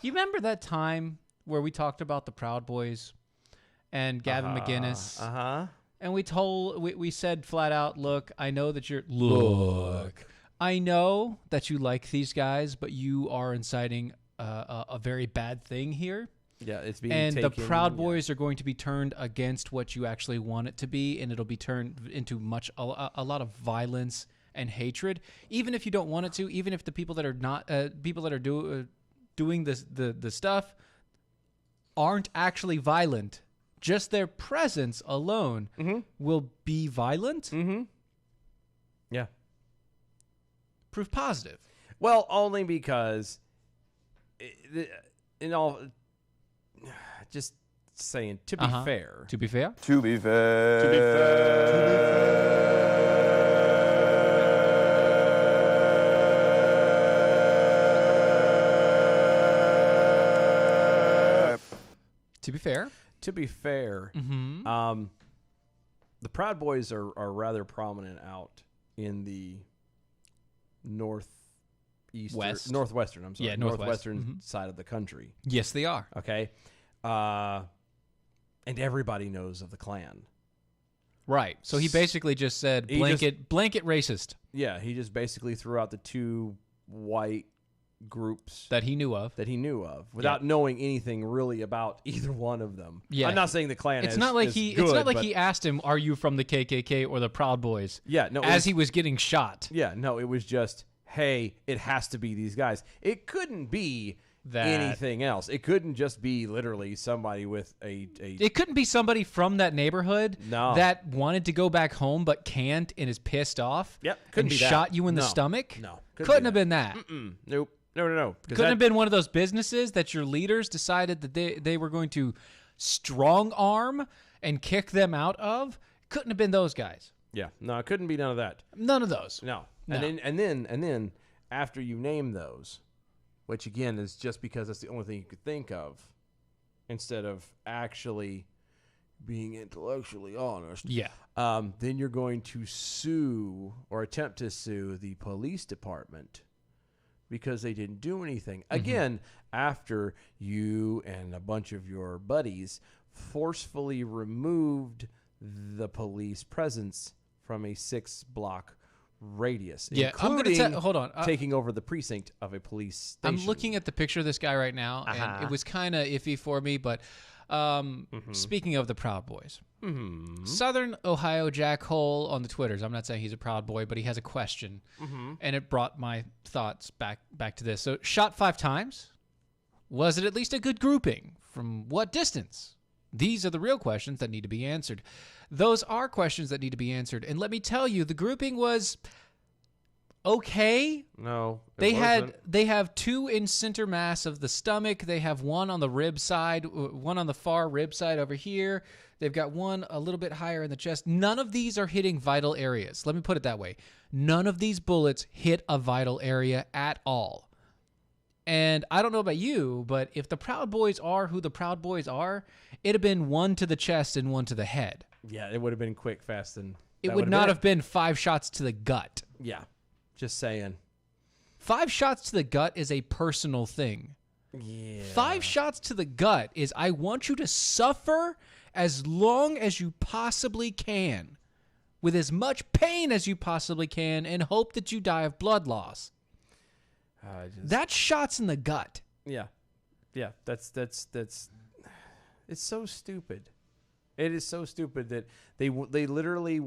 You remember that time where we talked about the Proud Boys and Gavin McInnes? Uh-huh. And we said flat out, look, I know that you're... Look. I know that you like these guys, but you are inciting a very bad thing here. Yeah, it's being And the taken, Proud Boys are going to be turned against what you actually want it to be, and it'll be turned into a lot of violence and hatred. Even if you don't want it to, even if the people that are not people that are doing the stuff aren't actually violent, just their presence alone will be violent. Mm-hmm. Yeah. Proof positive. Well, only because, in all, just saying, to be fair. To be fair. To be fair. To be fair. To be fair, Mm-hmm. the Proud Boys are rather prominent out in the northwestern. I'm sorry, Yeah, northwest. northwestern side of the country. Yes, they are. Okay, and everybody knows of the Klan. Right. So he basically just said blanket racist Yeah, he just basically threw out the two white groups that he knew of. without knowing anything really about either one of them. Yeah. I'm not saying the Klan. It's is, not like is he. Good, It's not like but- he asked him, "Are you from the KKK or the Proud Boys?" Yeah, no. As he was getting shot. Yeah, no. It was just, hey, it has to be these guys. It couldn't be anything else. It couldn't just be literally somebody with a It couldn't be somebody from that neighborhood No. that wanted to go back home but can't and is pissed off. Yep, couldn't and be that. shot you in the No. stomach. No, couldn't have been that. Nope. No. Couldn't have been one of those businesses that your leaders decided that they were going to strong arm and kick them out of. Couldn't have been those guys. Yeah, no, it couldn't be none of that. None of those. No. No. And then after you name those, which again is just because that's the only thing you could think of, instead of actually being intellectually honest. Yeah. Then you're going to sue or attempt to sue the police department because they didn't do anything. Again, after you and a bunch of your buddies forcefully removed the police presence from a 6-block radius, Yeah, I'm gonna including hold on. taking over the precinct of a police station. I'm looking at the picture of this guy right now, and it was kind of iffy for me. But speaking of the Proud Boys, Southern Ohio Jack Hole on the Twitters. I'm not saying he's a Proud Boy, but he has a question, and it brought my thoughts back to this. So, shot 5 times. Was it at least a good grouping? From what distance? These are the real questions that need to be answered. Those are questions that need to be answered. And let me tell you, the grouping was okay. No, They have 2 in center mass of the stomach. They have 1 on the rib side, 1 on the far rib side over here. They've got 1 a little bit higher in the chest. None of these are hitting vital areas. Let me put it that way. None of these bullets hit a vital area at all. And I don't know about you, but if the Proud Boys are who the Proud Boys are, it'd have been 1 to the chest and 1 to the head. Yeah, it would have been quick, fast, and It would not have been 5 shots to the gut. Yeah, just saying. 5 shots to the gut is a personal thing. Yeah. 5 shots to the gut is I want you to suffer as long as you possibly can, with as much pain as you possibly can, and hope that you die of blood loss. That's shots in the gut. Yeah, that's it's so stupid. It is so stupid that they literally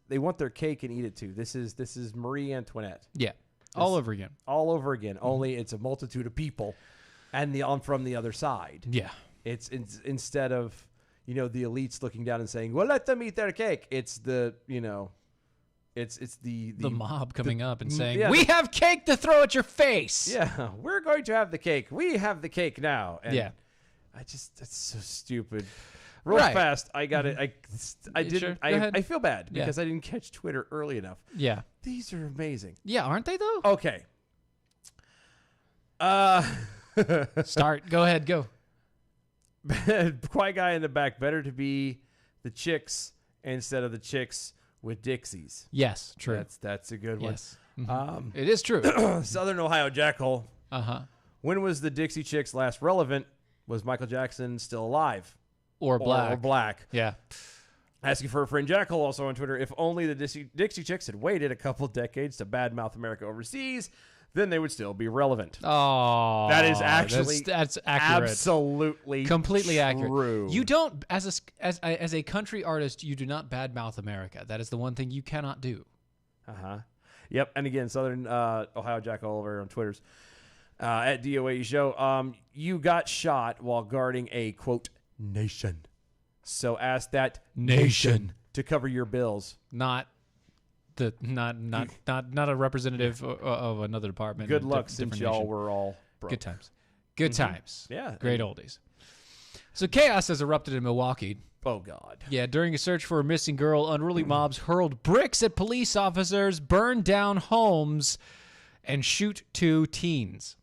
they want their cake and eat it too. This is Marie Antoinette. Yeah, all over again. All over again. Only it's a multitude of people, and from the other side. Yeah, it's instead of the elites looking down and saying, "Well, let them eat their cake." It's the It's the mob coming up and saying, yeah, "We have cake to throw at your face." Yeah, we're going to have the cake. We have the cake now. And yeah, that's so stupid. Real Right. fast, I got it. I didn't. Sure? Go ahead. I feel bad Yeah. because I didn't catch Twitter early enough. Yeah, These are amazing. yeah, aren't they though? Okay. Start. Go ahead. Go. Quiet guy in the back. Better to be the chicks instead of the chicks with Dixies. Yes, true. That's a good one. Yes, it is true. Southern Ohio Jackhole. When was the Dixie Chicks last relevant? Was Michael Jackson still alive? Or black. Or black. Yeah. Asking for a friend Jackal also on Twitter. If only the Dixie Chicks had waited a couple decades to badmouth America overseas, then they would still be relevant. Oh, that is actually that's accurate. Absolutely, completely true. Accurate. You don't, as a country artist, you do not badmouth America. That is the one thing you cannot do. Yep. And again, Southern Ohio Jackal over on Twitter's at DOAE show. You got shot while guarding a quote nation. So ask that nation to cover your bills. Not a representative of another department. Good luck, since y'all were all broke. Good times. Good times. Yeah. Great oldies. So chaos has erupted in Milwaukee. Oh, God. Yeah, during a search for a missing girl, unruly mobs hurled bricks at police officers, burned down homes, and shoot 2 teens.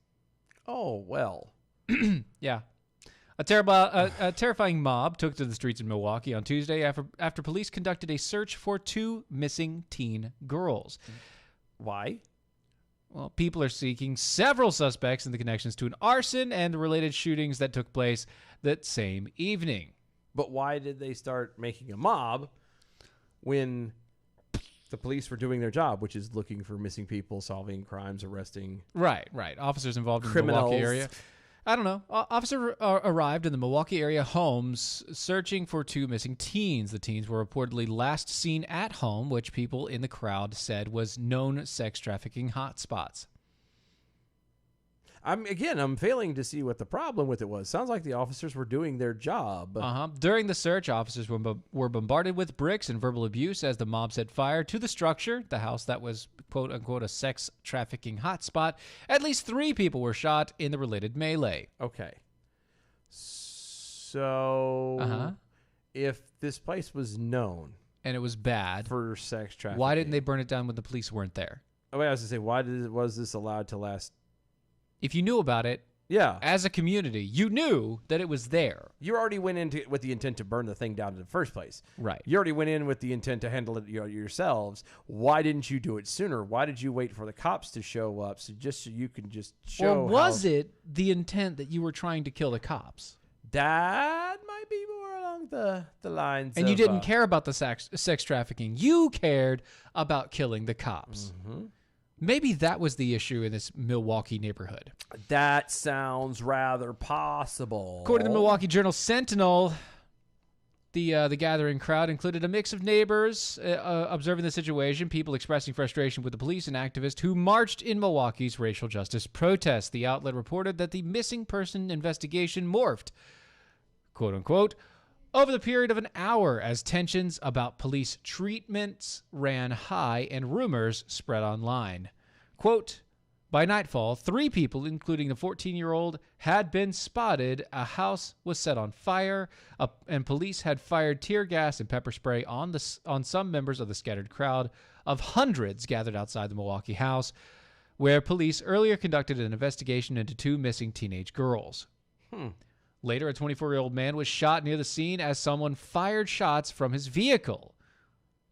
Oh, well. Yeah. A terrifying mob took to the streets of Milwaukee on Tuesday after police conducted a search for 2 missing teen girls. Why? Well, people are seeking several suspects in the connections to an arson and the related shootings that took place that same evening. But why did they start making a mob when the police were doing their job, which is looking for missing people, solving crimes, arresting... Right. Officers involved in criminals. The Milwaukee area. I don't know. Officer arrived in the Milwaukee area homes searching for 2 missing teens. The teens were reportedly last seen at home, which people in the crowd said was known sex trafficking hotspots. I'm failing to see what the problem with it was. Sounds like the officers were doing their job. During the search, officers were bombarded with bricks and verbal abuse as the mob set fire to the structure, the house that was, quote unquote, a sex trafficking hotspot. At least 3 people were shot in the related melee. Okay. So, if this place was known and it was bad for sex trafficking, why didn't they burn it down when the police weren't there? Oh, wait, I was going to say, why was this allowed to last? If you knew about it, yeah, as a community, you knew that it was there. You already went into it with the intent to burn the thing down in the first place. Right. You already went in with the intent to handle it yourselves. Why didn't you do it sooner? Why did you wait for the cops to show up so you can just show? Or was it the intent that you were trying to kill the cops? That might be more along the lines. And you didn't care about the sex trafficking. You cared about killing the cops. Maybe that was the issue in this Milwaukee neighborhood. That sounds rather possible. According to the Milwaukee Journal-Sentinel, The gathering crowd included a mix of neighbors observing the situation, people expressing frustration with the police, and activists who marched in Milwaukee's racial justice protest. The outlet reported that the missing person investigation morphed, quote unquote, over the period of an hour as tensions about police treatments ran high and rumors spread online. Quote, by nightfall, 3 people, including the 14-year-old, had been spotted. A house was set on fire, and police had fired tear gas and pepper spray on some members of the scattered crowd of hundreds gathered outside the Milwaukee house, where police earlier conducted an investigation into 2 missing teenage girls. Later, a 24-year-old man was shot near the scene as someone fired shots from his vehicle,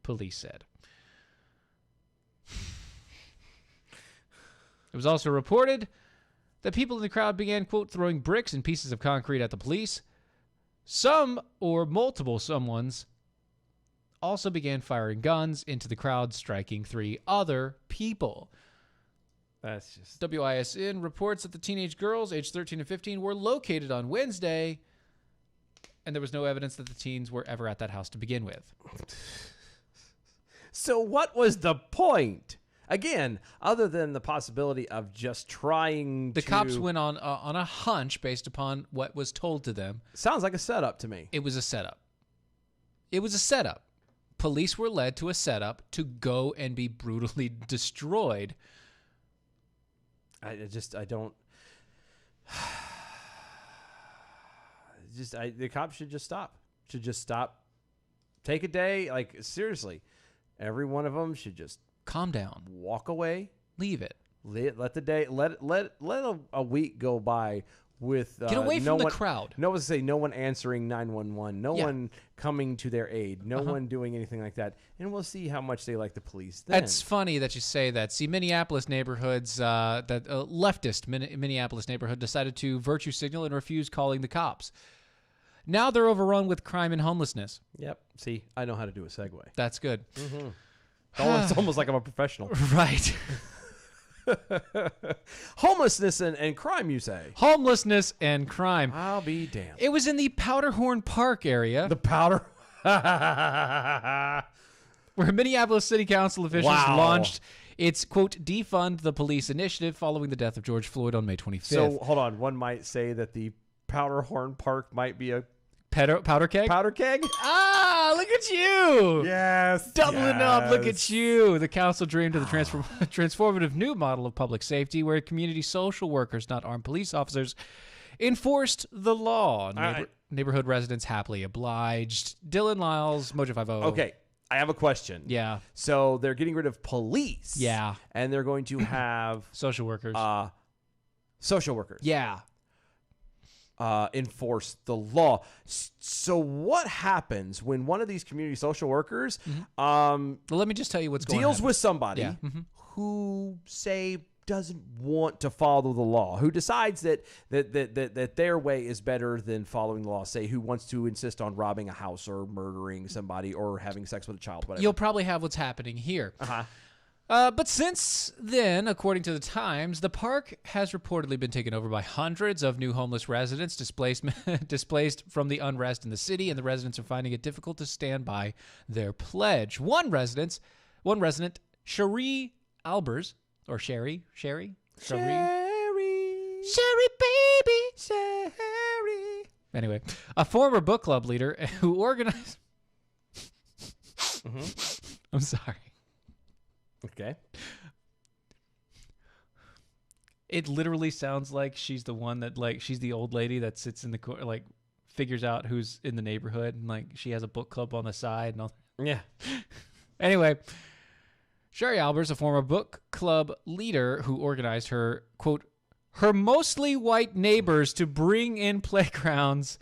police said. It was also reported that people in the crowd began, quote, throwing bricks and pieces of concrete at the police. Some or multiple someones also began firing guns into the crowd, striking 3 other people. That's just... WISN reports that the teenage girls, aged 13 and 15, were located on Wednesday, and there was no evidence that the teens were ever at that house to begin with. So what was the point? Again, other than the possibility of just trying The cops went on a hunch based upon what was told to them. Sounds like a setup to me. It was a setup. It was a setup. Police were led to a setup to go and be brutally destroyed. The cops should just stop. Take a day. Like, seriously, every one of them should just calm down, walk away, leave it. Let the day, let a week go by with get away from the crowd. No one answering 911, no one coming to their aid, no one doing anything like that, and we'll see how much they like the police then. It's funny that you say that. See, Minneapolis neighborhoods, leftist Minneapolis neighborhood decided to virtue signal and refuse calling the cops. Now they're overrun with crime and homelessness. Yep. See, I know how to do a segue. That's good. Mm-hmm. It's almost like I'm a professional. Right. Homelessness and crime, you say? Homelessness and crime. I'll be damned. It was in the Powderhorn Park area. The Powder... where Minneapolis City Council officials launched its, quote, defund the police initiative following the death of George Floyd on May 25th. So, hold on. One might say that the Powderhorn Park might be a... Powder keg? Powder keg? Ah, look at you. Yes. Doubling up. Look at you. The council dreamed of the transformative new model of public safety where community social workers, not armed police officers, enforced the law. Neighborhood residents happily obliged. Dylan Lyles, Mojo 50. Okay. I have a question. Yeah. So they're getting rid of police. Yeah. And they're going to have... social workers. Social workers. Yeah. Enforce the law. So what happens when one of these community social workers well, let me just tell you what's going on. Deals with somebody who, say, doesn't want to follow the law, who decides that their way is better than following the law, say, who wants to insist on robbing a house or murdering somebody or having sex with a child, whatever. You'll probably have what's happening here. But since then, according to the Times, the park has reportedly been taken over by hundreds of new homeless residents displaced from the unrest in the city, and the residents are finding it difficult to stand by their pledge. One resident, Cherie Albers, or Sherry, baby, Sherry. Anyway, a former book club leader who organized... I'm sorry. Okay. It literally sounds like she's the one that, like, she's the old lady that sits in the corner, like, figures out who's in the neighborhood, and, like, she has a book club on the side and all. Yeah. Anyway, Sherry Albers, a former book club leader who organized her, quote, her mostly white neighbors to bring in playgrounds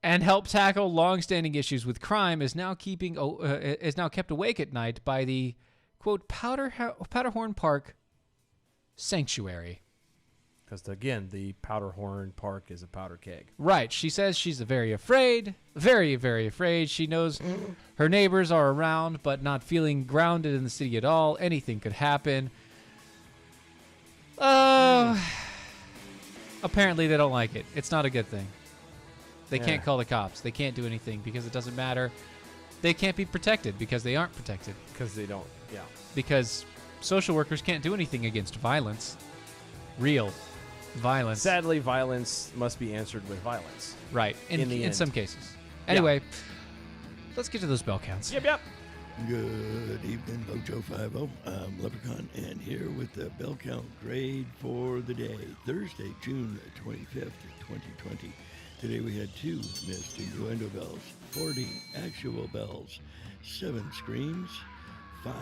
and help tackle longstanding issues with crime, is now kept awake at night by the, quote, Powderhorn Park Sanctuary. Because, again, the Powderhorn Park is a powder keg. Right. She says she's very afraid, very, very afraid. She knows her neighbors are around, but not feeling grounded in the city at all. Anything could happen. Apparently they don't like it. It's not a good thing. They can't call the cops. They can't do anything because it doesn't matter. They can't be protected because they aren't protected. Because they don't. Yeah. Because social workers can't do anything against violence. Real violence. Sadly, violence must be answered with violence. Right. In the end. some cases. Anyway, let's get to those bell counts. Yep. Good evening, Bojo 50. I'm Leprechaun, and here with the bell count grade for the day, Thursday, June 25th, 2020. Today we had 2 missed innuendo bells, 40 actual bells, 7 screams, 5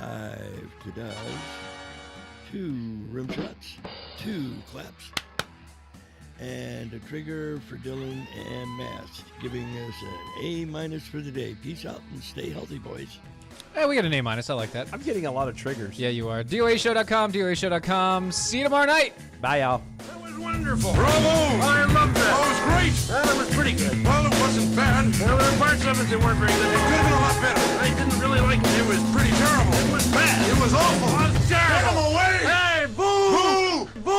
to dials, 2 rim shots, 2 claps, and a trigger for Dylan and Mass, giving us an A- for the day. Peace out and stay healthy, boys. Hey, we got an A-. I like that. I'm getting a lot of triggers. Yeah, you are. DOAshow.com, DOAshow.com. See you tomorrow night. Bye, y'all. That was wonderful. Bravo! I loved that. Oh, it was great. Well, it was pretty good. Well, it wasn't bad. Well, there were parts of it that weren't very good. It could have been a lot better. I didn't really like it.